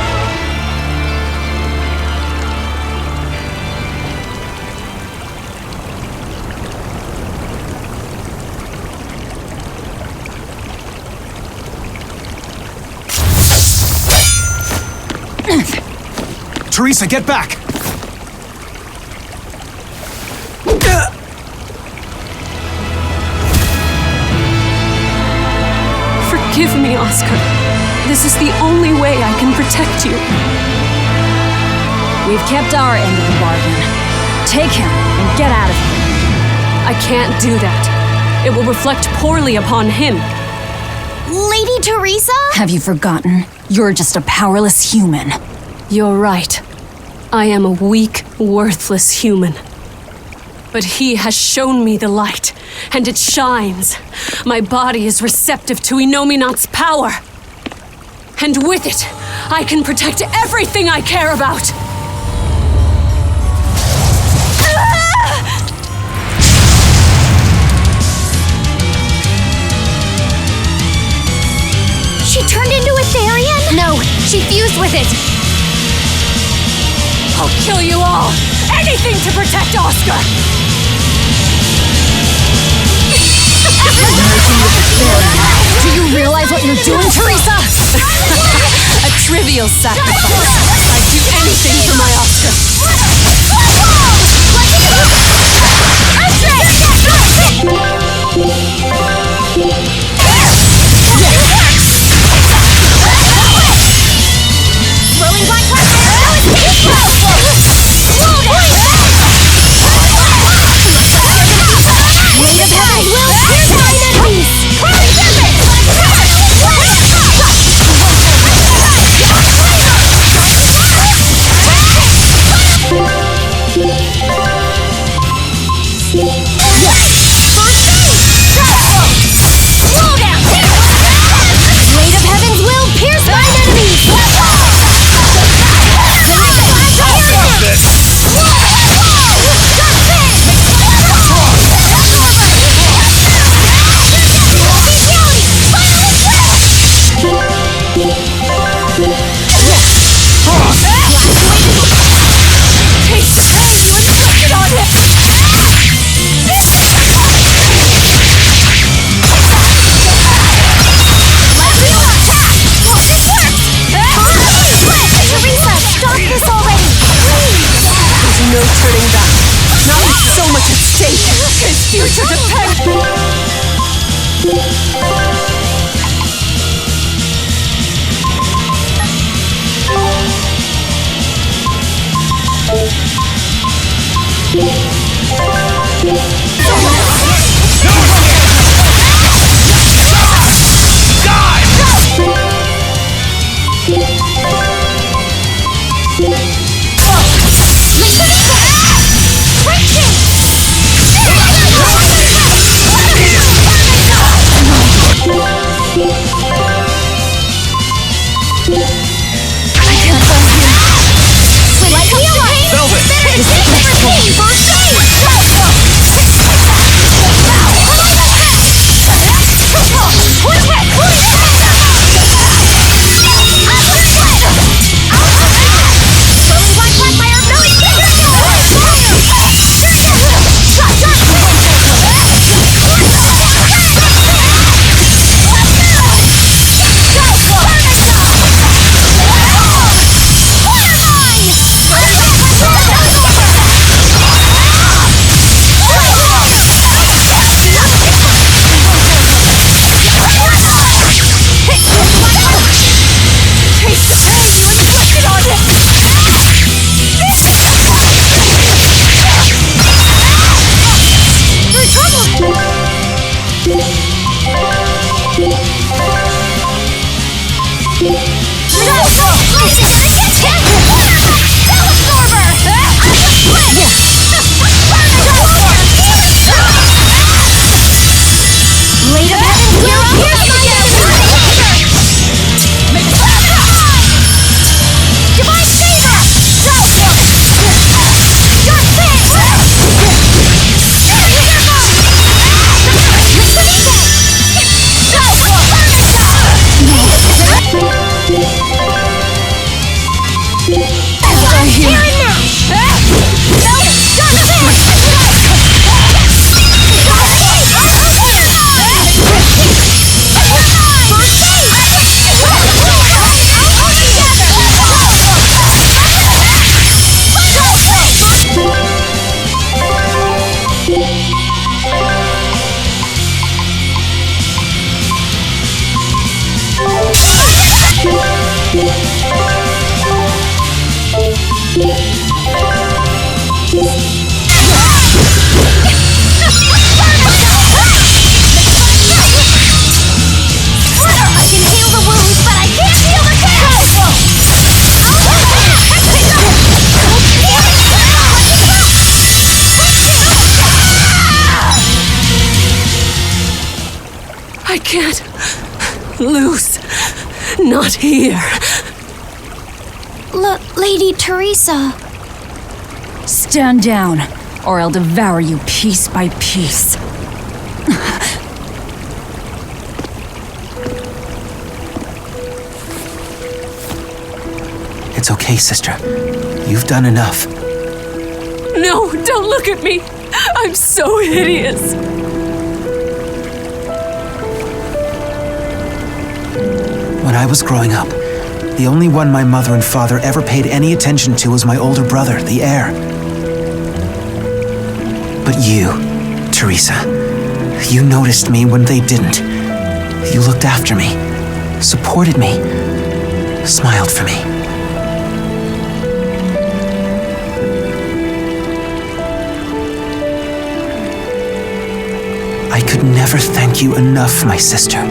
Teresa, get back! Forgive me, Oscar. This is the only way I can protect you. We've kept our end of the bargain. Take him and get out of here. I can't do that. It will reflect poorly upon him. Lady Teresa? Have you forgotten? You're just a powerless human. You're right. I am a weak, worthless human. But he has shown me the light, and it shines. My body is receptive to Inominat's power. And with it, I can protect everything I care about. She turned into a Therion? No, she fused with it. I'll kill you all! Anything to protect Oscar! Do you realize what you're doing, Teresa? A trivial sacrifice. I'd do anything for my Oscar. Rolling black cloud arrow is Weight of heaven will pierce my enemies! Weight of heavens will pierce my enemies! No turning back. Not with so much at stake. His future depends. I can't lose. Not here. Lady Teresa. Stand down, or I'll devour you piece by piece. It's okay, sister. You've done enough. No, don't look at me. I'm so hideous. When I was growing up, the only one my mother and father ever paid any attention to was my older brother, the heir. But you, Teresa, you noticed me when they didn't. You looked after me, supported me, smiled for me. I could never thank you enough, my sister.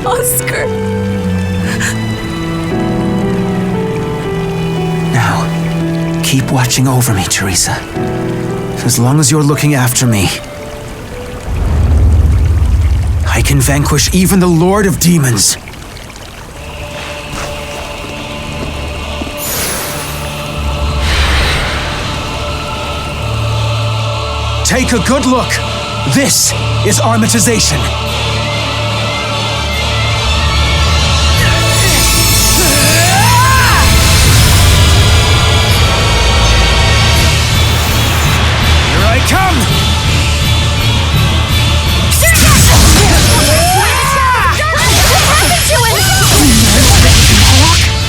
Oscar. Now, keep watching over me, Teresa. As long as you're looking after me, I can vanquish even the Lord of Demons. Take a good look. This is armatization. Here I come!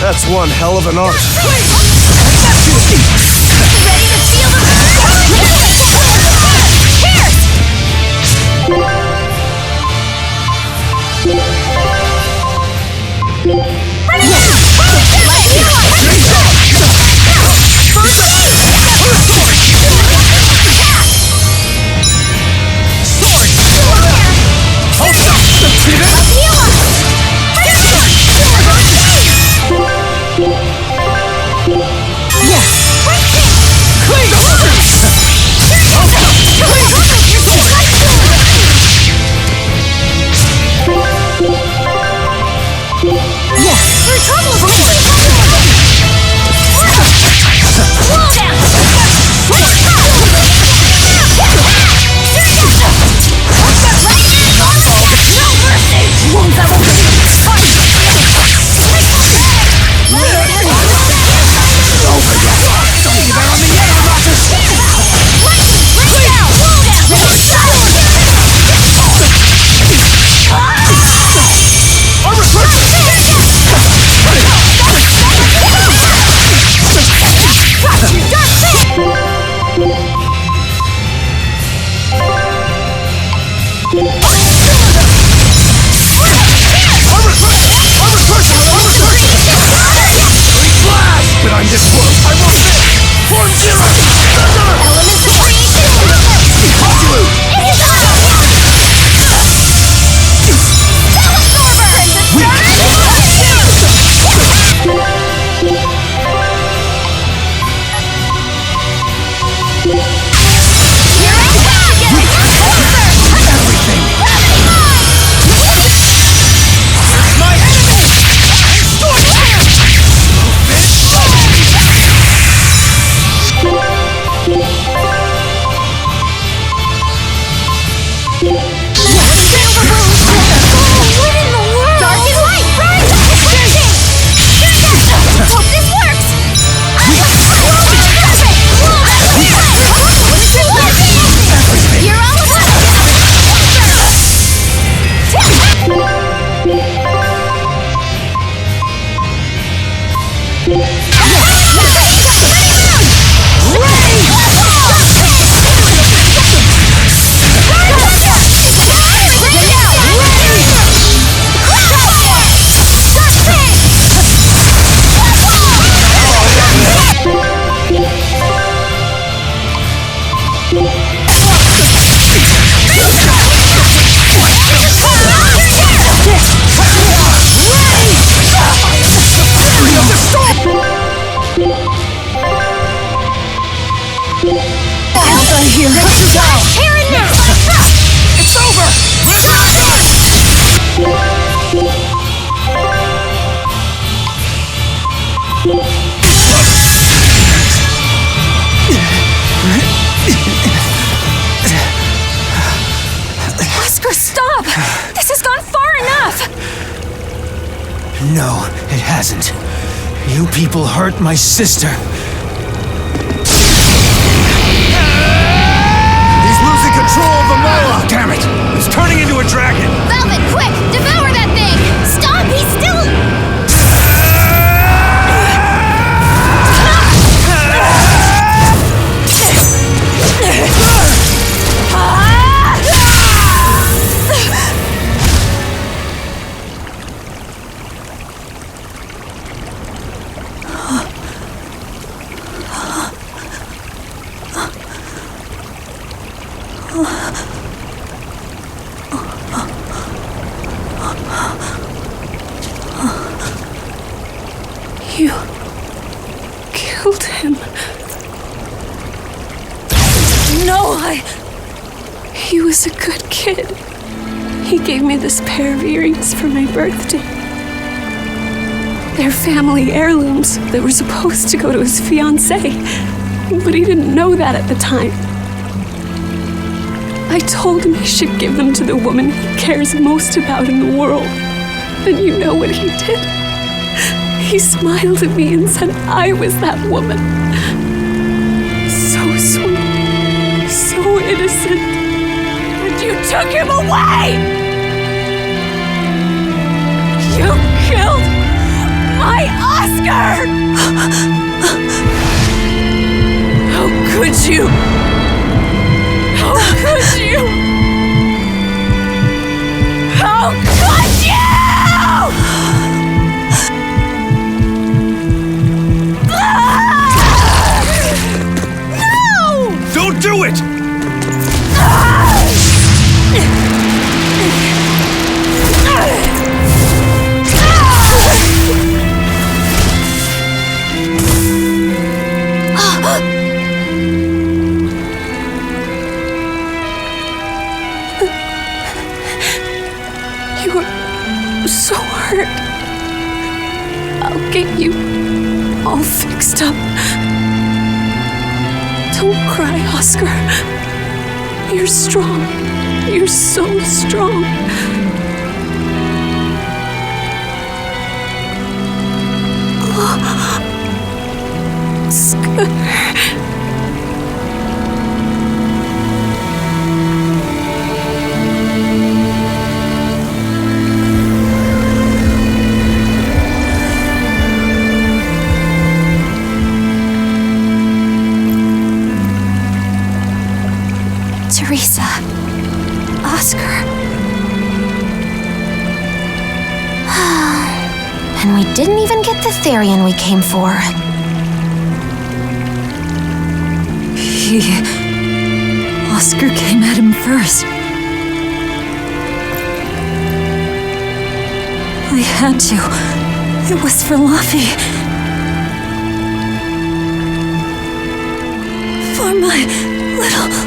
That's one hell of an art. here. Let's go! Here and now! It's over! Oscar, stop! This has gone far enough! No, it hasn't. You people hurt my sister. He's losing control of the Moloch! Damn it! It's turning into a dragon! Velvet, quick! Devour that thing! Stop! He's still... You killed him. No, He was a good kid. He gave me this pair of earrings for my birthday. They're family heirlooms that were supposed to go to his fiancée, but he didn't know that at the time. I told him he should give them to the woman he cares most about in the world. And you know what he did? He smiled at me and said I was that woman. So sweet, so innocent. And you took him away! You killed my Oscar! How could you? How could you? How could you? Don't do it! You were so hurt. I'll get you all fixed up. Don't cry, Oscar. You're strong. You're so strong. Oscar. Teresa. Oscar. And we didn't even get the Therion we came for. Oscar came at him first. I had to. It was for Luffy. For my little